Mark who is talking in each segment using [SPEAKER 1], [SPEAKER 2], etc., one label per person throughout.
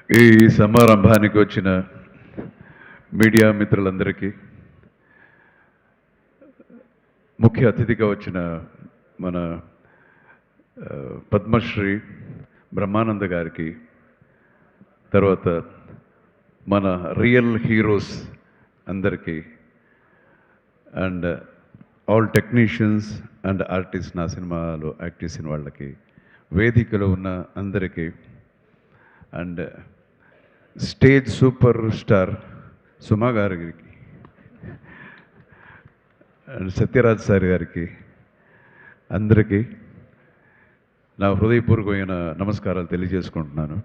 [SPEAKER 1] ఈ సమారంభానికి వచ్చిన మీడియా మిత్రులందరికీ, ముఖ్య అతిథిగా వచ్చిన మన పద్మశ్రీ బ్రహ్మానంద గారికి, తర్వాత మన రియల్ హీరోస్ అందరికీ, and all technicians and artist, నా సినిమాలో యాక్ట్ చేసిన వాళ్ళకి, వేదికలో ఉన్న అందరికీ, అండ్ స్టేజ్ సూపర్ స్టార్ సుమా గారికి అండ్ సత్యరాజ్ సార్ గారికి, అందరికీ నా హృదయపూర్వకమైన నమస్కారాలు తెలియజేసుకుంటున్నాను.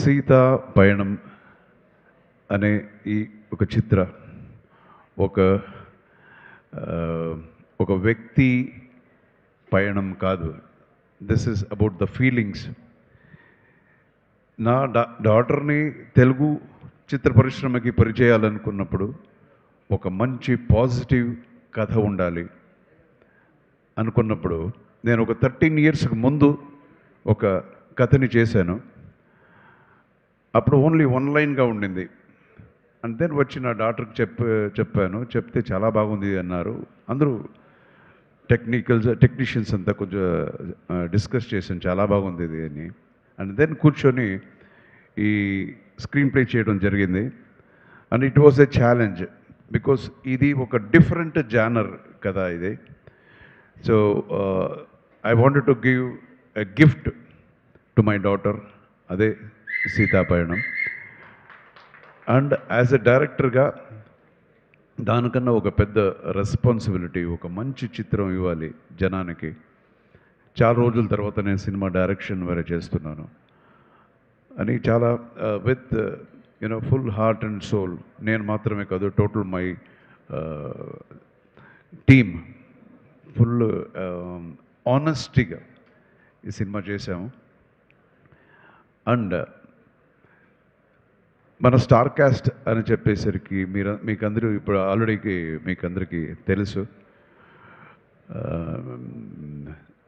[SPEAKER 1] సీతా పయణం అనే ఈ ఒక చిత్ర ఒక ఒక వ్యక్తి పయణం కాదు. This is about the feelings. నా డాటర్ని తెలుగు చిత్ర పరిశ్రమకి పరిచయాలనుకున్నప్పుడు ఒక మంచి పాజిటివ్ కథ ఉండాలి అనుకున్నప్పుడు నేను ఒక 13 ఇయర్స్కి ముందు ఒక కథని చేశాను. అప్పుడు ఓన్లీ వన్ లైన్గా ఉండింది. అండ్ దెన్ వచ్చి నా డాక్టర్కి చెప్పాను. చెప్తే చాలా బాగుంది అన్నారు. అందరూ టెక్నీషియన్స్ అంతా కొంచెం డిస్కస్ చేశాను, చాలా బాగుంది ఇది అని. అండ్ దెన్ కూర్చొని ఈ స్క్రీన్ ప్లే చేయడం జరిగింది. And it was a challenge because ఇది ఒక డిఫరెంట్ జానర్ కదా ఇది. So I wanted to give a gift to my daughter, అదే సీతాపయణం. అండ్ యాజ్ ఎ డైరెక్టర్గా దానికన్నా ఒక పెద్ద రెస్పాన్సిబిలిటీ, ఒక మంచి చిత్రం ఇవ్వాలి జనానికి. చాలా రోజుల తర్వాత నేను సినిమా డైరెక్షన్ వేరే చేస్తున్నాను అని చాలా with full heart and soul, నేను మాత్రమే కాదు, టోటల్ మై టీమ్ ఫుల్ ఆనెస్టీగా ఈ సినిమా చేశాము. అండ్ మన స్టార్ కాస్ట్ అని చెప్పేసరికి మీకందరూ ఇప్పుడు ఆల్రెడీ మీకందరికీ తెలుసు.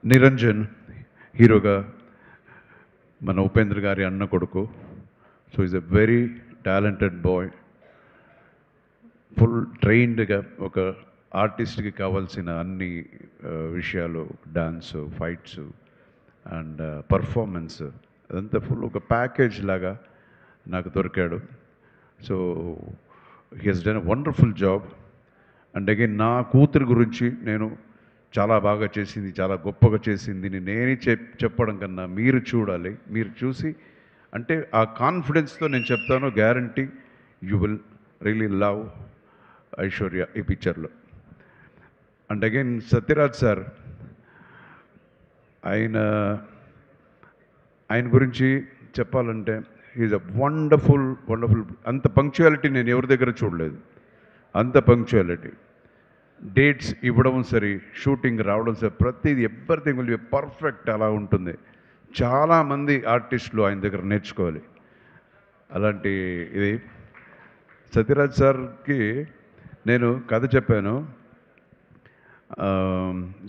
[SPEAKER 1] నిరంజన్ హీరోగా, మన ఉపేంద్ర గారి అన్న కొడుకు. So is a very talented boy, full ట్రైన్డ్గా ఒక ఆర్టిస్ట్కి కావాల్సిన అన్ని విషయాలు, డాన్సు, ఫైట్స్ అండ్ పర్ఫార్మెన్స్, అదంతా ఫుల్ ఒక ప్యాకేజ్ లాగా నాకు దొరికాడు. So he has done a wonderful job. And again నా కూతురు గురించి నేను చాలా బాగా చేసింది, చాలా గొప్పగా చేసింది నేనే చెప్పడం కన్నా మీరు చూడాలి. మీరు చూసి అంటే ఆ కాన్ఫిడెన్స్తో నేను చెప్తాను, guarantee you will really love Aishwarya ఈ పిక్చర్లో. అండ్ అగైన్ సత్యరాజ్ సార్, ఆయన గురించి చెప్పాలంటే ఈజ్ అ వండర్ఫుల్ అంత పంక్చువాలిటీ నేను ఎవరి దగ్గర చూడలేదు. అంత పంక్చువాలిటీ, డేట్స్ ఇవ్వడం సరే, షూటింగ్ రావడం సరే, ప్రతిదీ ఎవ్రీథింగ్ విల్ బి పర్ఫెక్ట్. అలా ఉంటుంది. చాలామంది ఆర్టిస్టులు ఆయన దగ్గర నేర్చుకోవాలి అలాంటి ఇది. సత్యరాజ్ సార్కి నేను కథ చెప్పాను,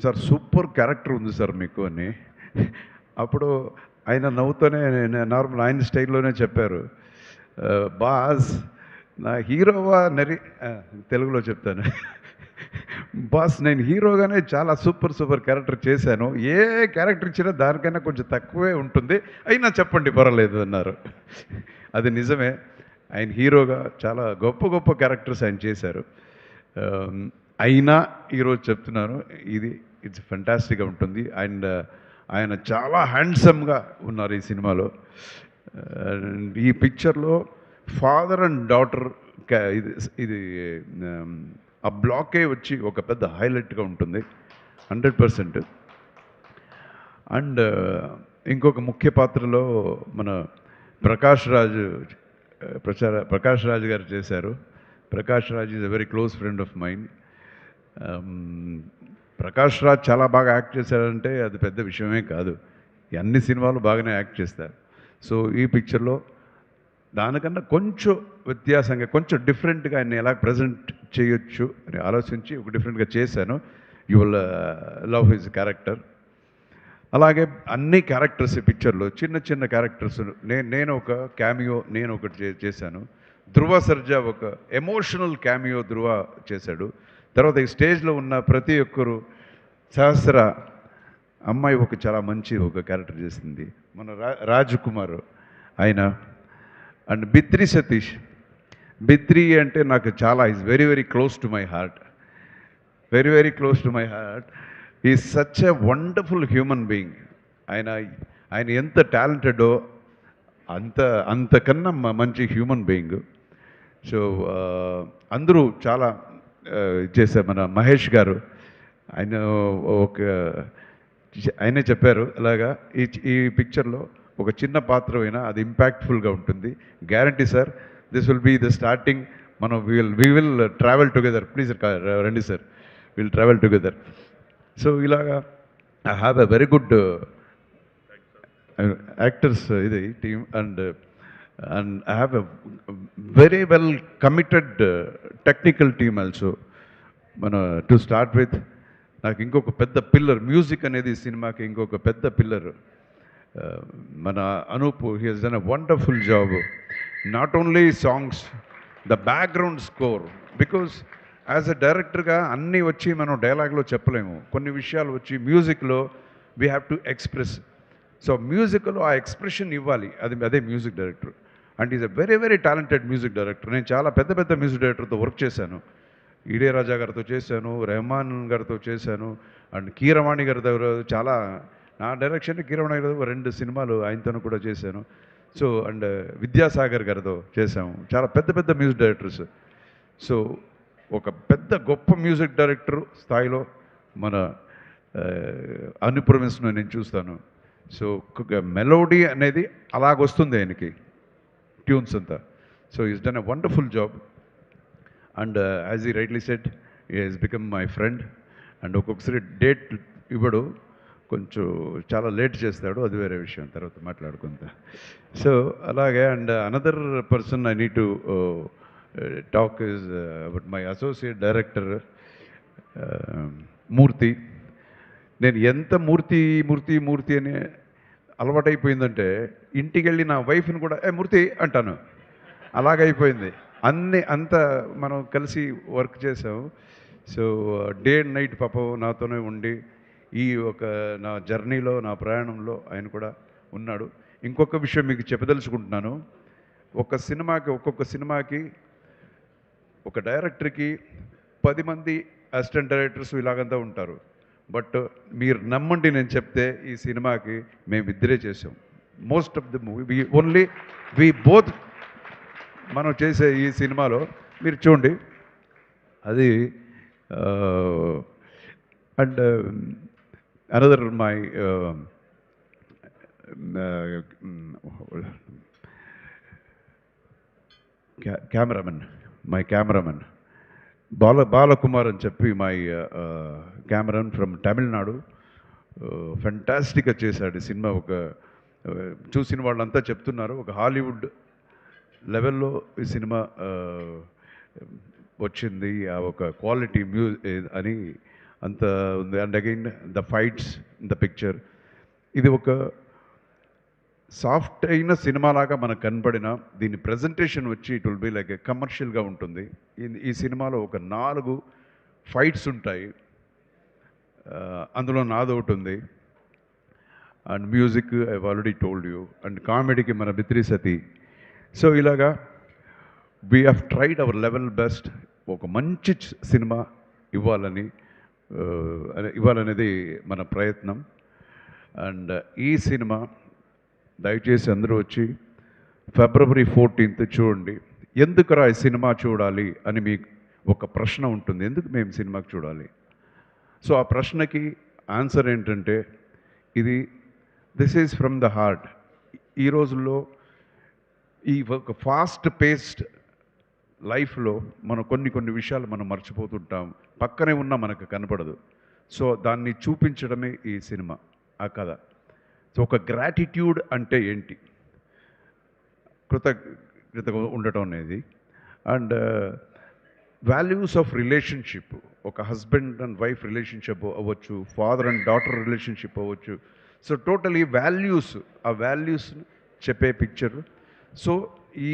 [SPEAKER 1] సార్ సూపర్ క్యారెక్టర్ ఉంది సార్ మీకు అని. అప్పుడు ఆయన నవ్వుతూనే నార్మల్ ఆయన స్టైల్లోనే చెప్పారు, బాస్ నా హీరోవా తెలుగులో చెప్తాను, బాస్ నేను హీరోగానే చాలా సూపర్ క్యారెక్టర్ చేశాను, ఏ క్యారెక్టర్ ఇచ్చినా దానికైనా కొంచెం తక్కువే ఉంటుంది, అయినా చెప్పండి పర్వాలేదు అన్నారు. అది నిజమే, ఆయన హీరోగా చాలా గొప్ప క్యారెక్టర్స్ ఆయన చేశారు. అయినా ఈరోజు చెప్తున్నాను, ఇట్స్ ఫెంటాస్టిక్గా ఉంటుంది. అండ్ ఆయన చాలా హ్యాండ్సమ్గా ఉన్నారు ఈ సినిమాలో. ఈ పిక్చర్లో ఫాదర్ అండ్ డాటర్ ఇది ఆ బ్లాకే వచ్చి ఒక పెద్ద హైలైట్గా ఉంటుంది 100%. అండ్ ఇంకొక ముఖ్య పాత్రలో మన ప్రకాష్ రాజ్ గారు చేశారు. Prakash Raj is a very close friend of mind. Prakash Raj చాలా బాగా యాక్ట్ చేశారంటే అది పెద్ద విషయమే కాదు. అన్ని సినిమాలు బాగానే యాక్ట్ చేస్తారు. సో ఈ పిక్చర్లో దానికన్నా కొంచెం వ్యత్యాసంగా, కొంచెం డిఫరెంట్గా ఆయన ఎలా ప్రజెంట్ చేయొచ్చు అని ఆలోచించి ఒక డిఫరెంట్గా చేశాను. You will love his character. అలాగే అన్ని క్యారెక్టర్స్ ఈ పిక్చర్లో చిన్న చిన్న క్యారెక్టర్స్ నేను ఒక క్యామియో నేను ఒకటి చేశాను. ధృవ సర్జా ఒక ఎమోషనల్ క్యామియో ధృవ చేశాడు. తర్వాత ఈ స్టేజ్లో ఉన్న ప్రతి ఒక్కరు సహస్ర అమ్మాయి ఒక చాలా మంచి ఒక క్యారెక్టర్ చేసింది. మన రాజ్ కుమార్ ఆయన అండ్ బిత్రి సతీష్. బిత్రి అంటే నాకు చాలా is very very close to my heart. Very very close to my heart. Is such a wonderful human being. ఆయన ఆయన ఎంత టాలెంటెడో అంతకన్నా మంచి హ్యూమన్ బీయింగ్. సో అందరూ చాలా చేశారు. మన మహేష్ గారు ఆయన ఒక ఆయనే చెప్పారు అలాగా ఈ పిక్చర్లో ఒక చిన్న పాత్ర అయినా అది ఇంపాక్ట్ఫుల్గా ఉంటుంది. Guarantee sir, this will be the starting. మనం we will travel together. Please రండి sir, will travel together. So ఇలాగా I have a very good actors ఇది team and I have a very well committed technical team also. To start with, నాకు ఇంకొక పెద్ద pillar music అనేది సినిమాకి ఇంకొక పెద్ద పిల్లర్ మన Anoop. He has done a wonderful job. Not only songs, the background score. Because as a డైరెక్టర్గా అన్నీ వచ్చి మనం డైలాగ్లో చెప్పలేము. కొన్ని విషయాలు వచ్చి మ్యూజిక్లో we have to express. So మ్యూజిక్లో ఆ ఎక్స్ప్రెషన్ ఇవ్వాలి, అదే music director. And is a very very talented music director. నేను చాలా పెద్ద పెద్ద మ్యూజిక్ డైరెక్టర్తో వర్క్ చేశాను. ఇళయరాజా గారితో చేశాను, రెహమాన్ గారితో చేశాను, అండ్ కీరవాణి గారి దగ్గర చాలా నా డైరెక్షన్ కీరవాణి గారి 2 సినిమాలు ఆయనతో కూడా చేశాను. సో అండ్ విద్యాసాగర్ గారితో చేశాము. చాలా పెద్ద పెద్ద మ్యూజిక్ డైరెక్టర్స్. సో ఒక పెద్ద గొప్ప మ్యూజిక్ డైరెక్టర్ స్థాయిలో మన అనుప్రమిస్తున్న నేను చూస్తాను. సో మెలోడీ అనేది అలాగొస్తుంది ఆయనకి, ట్యూన్స్ అంతా. So is done a wonderful job. And as he rightly said, he has become my friend. And ఒక్కొక్కసారి డేట్ ఇవ్వడు, కొంచెం చాలా లేట్ చేస్తాడు, అది వేరే విషయం, తర్వాత మాట్లాడుకుంటా. సో అలాగే and another person I need to talk is about my associate director Murthy. నేను ఎంత మూర్తి మూర్తి మూర్తి అని అలవాటైపోయిందంటే ఇంటికి వెళ్ళి నా వైఫ్ని కూడా మూర్తి అంటాను. అలాగైపోయింది. అంత మనం కలిసి వర్క్ చేసాము. సో డే అండ్ నైట్ పాపం నాతోనే ఉండి ఈ ఒక నా జర్నీలో, నా ప్రయాణంలో ఆయన కూడా ఉన్నాడు. ఇంకొక విషయం మీకు చెప్పదలుచుకుంటున్నాను. ఒక్కొక్క సినిమాకి ఒక డైరెక్టర్కి 10 మంది అసిస్టెంట్ డైరెక్టర్స్ ఇలాగంతా ఉంటారు. బట్ మీరు నమ్మండి, నేను చెప్తే ఈ సినిమాకి మేమిద్దరే చేసాం. Most of the movie we both మనం చేసే ఈ సినిమాలో మీరు చూడండి అది. And another my cameraman Balakumar అని చెప్పి మై కెమెరాన్ ఫ్రమ్ తమిళనాడు. ఫెంటాస్టిక్గా చేశాడు ఈ సినిమా. ఒక చూసిన వాళ్ళంతా చెప్తున్నారు ఒక హాలీవుడ్ లెవెల్లో ఈ సినిమా వచ్చింది, ఆ ఒక క్వాలిటీ అని అంత ఉంది. And again the fights in the picture, ఇది ఒక సాఫ్ట్ అయిన సినిమాలాగా మనకు కనపడిన దీని ప్రజెంటేషన్ వచ్చి ఇట్ విల్ బి లైక్ కమర్షియల్గా ఉంటుంది. ఈ సినిమాలో ఒక 4 ఫైట్స్ ఉంటాయి, అందులో నాది ఒకటి ఉంది. And music I already told you. And కామెడీకి మన బిత్రి సతీ. సో ఇలాగా we have tried our level best ఒక మంచి సినిమా ఇవ్వాలనేది మన ప్రయత్నం. అండ్ ఈ సినిమా దయచేసి అందరూ వచ్చి February 14th చూడండి. ఎందుకురా ఈ సినిమా చూడాలి అని మీకు ఒక ప్రశ్న ఉంటుంది, ఎందుకు మేము సినిమాకి చూడాలి? సో ఆ ప్రశ్నకి ఆన్సర్ ఏంటంటే this is from the heart. ఈ రోజుల్లో ఈ ఒక ఫాస్ట్ పేస్డ్ లైఫ్లో మనం కొన్ని విషయాలు మనం మర్చిపోతుంటాం, పక్కనే ఉన్నా మనకు కనపడదు. సో దాన్ని చూపించడమే ఈ సినిమా, ఆ కథ. సో ఒక గ్రాటిట్యూడ్ అంటే ఏంటి, కృతజ్ఞతగా ఉండటం అనేది. అండ్ వాల్యూస్ ఆఫ్ రిలేషన్షిప్, ఒక హస్బెండ్ అండ్ వైఫ్ రిలేషన్షిప్ అవ్వచ్చు, ఫాదర్ అండ్ డాటర్ రిలేషన్షిప్ అవ్వచ్చు. సో టోటలీ వాల్యూస్, ఆ వాల్యూస్ చెప్పే పిక్చర్. సో ఈ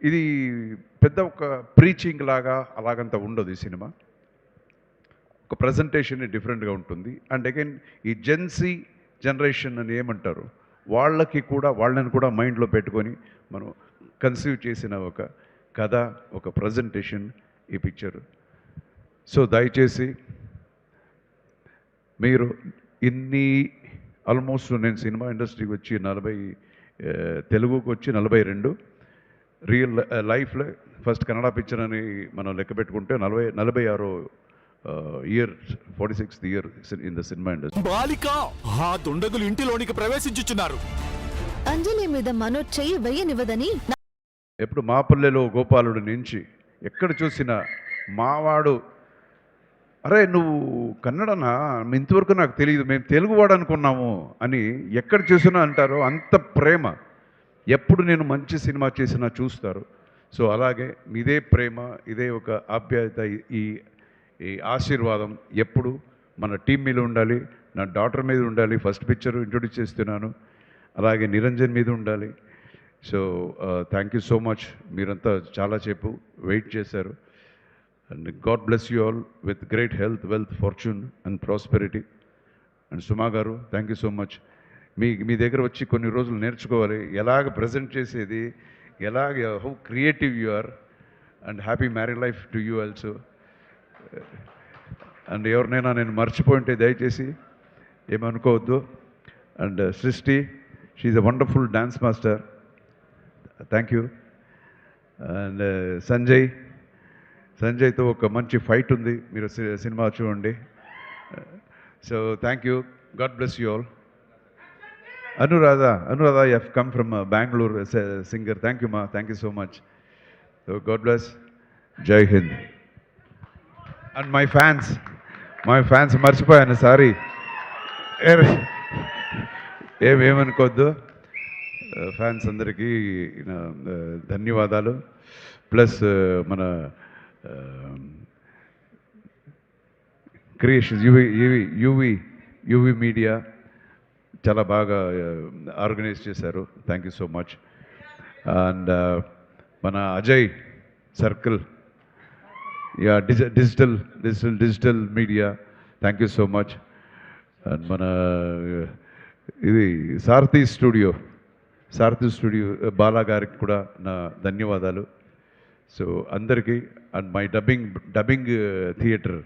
[SPEAKER 1] ఇది పెద్ద ఒక ప్రీచింగ్ లాగా అలాగంత ఉండదు ఈ సినిమా. ఒక ప్రజెంటేషన్ డిఫరెంట్గా ఉంటుంది. అండ్ అగైన్ ఈ జెన్సీ జనరేషన్ అని ఏమంటారు, వాళ్ళకి కూడా, వాళ్ళని కూడా మైండ్లో పెట్టుకొని మనం కన్సీవ్ చేసిన ఒక కథ, ఒక ప్రజెంటేషన్ ఈ పిక్చర్. సో దయచేసి మీరు ఆల్మోస్ట్ నేను సినిమా ఇండస్ట్రీకి వచ్చి తెలుగుకి వచ్చి 42, రియల్ లైఫ్లో ఫస్ట్ కన్నడ పిక్చర్ అని మనం లెక్క పెట్టుకుంటే 46 year, 46th year in the cinema industry.
[SPEAKER 2] బాలిక ఆ దుండగులు ఇంటిలోనికి ప్రవేశించుచున్నారు.
[SPEAKER 3] అంజలి మీద మనోజ్ చెయ్యి వెయ్యనివ్వదని
[SPEAKER 1] ఎప్పుడు మాపల్లెలో గోపాలుడు నుంచి ఎక్కడ చూసినా మావాడు, అరే నువ్వు కన్నడనా, ఇంతవరకు నాకు తెలియదు, మేము తెలుగువాడు అనుకున్నాము అని ఎక్కడ చూసినా అంటారు. అంత ప్రేమ. ఎప్పుడు నేను మంచి సినిమా చేసినా చూస్తారు. సో అలాగే ఇదే ప్రేమ, ఇదే ఒక ఆప్యాయత, ఈ ఆశీర్వాదం ఎప్పుడు మన టీం మీద ఉండాలి, నా డాటర్ మీద ఉండాలి. ఫస్ట్ పిక్చర్ ఇంట్రొడ్యూస్ చేస్తున్నాను, అలాగే నిరంజన్ మీద ఉండాలి. So thank you so much. మీరంతా చాలా సేపు వెయిట్ చేశారు. And God bless you all with great health, wealth, fortune and prosperity. And Suma garu, thank you so much. మీ దగ్గర వచ్చి కొన్ని రోజులు నేర్చుకోవాలి ఎలాగ ప్రజెంట్ చేసేది, ఎలాగ, how creative you are. And happy married life to you also. And ఎవరినైనా నేను మర్చిపోయింటే దయచేసి ఏమనుకోవద్దు. And Srishti, she's a wonderful dance master, thank you. And సంజయ్తో ఒక మంచి ఫైట్ ఉంది, మీరు సినిమా చూడండి. So thank you, God bless you all. Anuradha, you have come from Bengaluru, singer. Thank you మా, thank you so much. So God bless, Jai Hind. And my fans మర్చిపోయాను, sorry, ఏమనుకోవద్దు. Fans అందరికీ ధన్యవాదాలు. ప్లస్ మన క్రియేషన్స్, యూవి మీడియా చాలా బాగా organise చేశారు, thank you so much. And మన Ajay circle, yeah, digital media, thank you so much. And మన ఇది సారథి స్టూడియో బాలా గారికి కూడా నా ధన్యవాదాలు. సో అందరికీ, and my dubbing theatre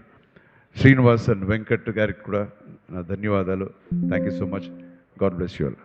[SPEAKER 1] Srinivas and Venkat గారికి కూడా నా ధన్యవాదాలు. Thank you so much. God bless you all.